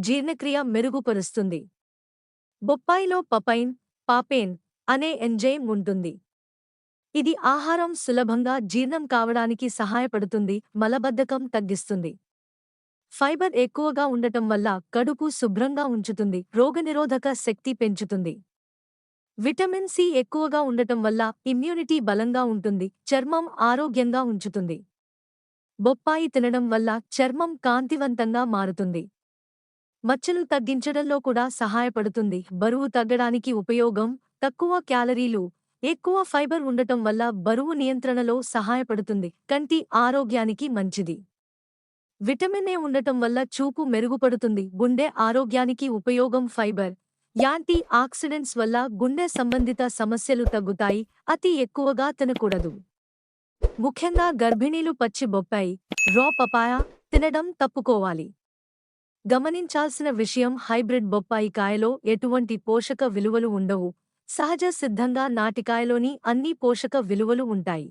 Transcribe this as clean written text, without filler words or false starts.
జీర్ణక్రియ మెరుగుపరుస్తుంది. బొప్పాయిలో పాపేన్ అనే ఎంజైమ్ ఉంటుంది. ఇది ఆహారం సులభంగా జీర్ణం కావడానికి సహాయపడుతుంది, మలబద్ధకం తగ్గిస్తుంది. ఫైబర్ ఎక్కువగా ఉండటం వల్ల కడుపు శుభ్రంగా ఉంచుతుంది, రోగనిరోధక శక్తి పెంచుతుంది. విటమిన్ సి ఎక్కువగా ఉండటం వల్ల ఇమ్యూనిటీ బలంగా ఉంటుంది, చర్మం ఆరోగ్యంగా ఉంచుతుంది. బొప్పాయి తినడం వల్ల చర్మం కాంతివంతంగా మారుతుంది. మచ్చలు తగ్గించడంలో కూడా సహాయపడుతుంది. బరువు తగ్గడానికి ఉపయోగం. తక్కువ క్యాలరీలు, ఎక్కువ ఫైబర్ ఉండటం వల్ల బరువు నియంత్రణలో సహాయపడుతుంది. కంటి ఆరోగ్యానికి మంచిది. విటమిన్ ఏ ఉండటం వల్ల చూపు మెరుగుపడుతుంది. గుండె ఆరోగ్యానికి ఉపయోగం. ఫైబర్, యాంటీ ఆక్సిడెంట్స్ వల్ల గుండె సంబంధిత సమస్యలు తగ్గుతాయి. అతి ఎక్కువగా తినకూడదు. ముఖ్యంగా గర్భిణీలు పచ్చి బొప్పాయి, పపాయ తినడం తప్పుకోవాలి. గమనించాల్సిన విషయం, హైబ్రిడ్ బొప్పాయి కాయలో ఎటువంటి పోషక విలువలు ఉండవు. సహజ సిద్ధంగా నాటికాయలోని అన్ని పోషక విలువలు ఉంటాయి.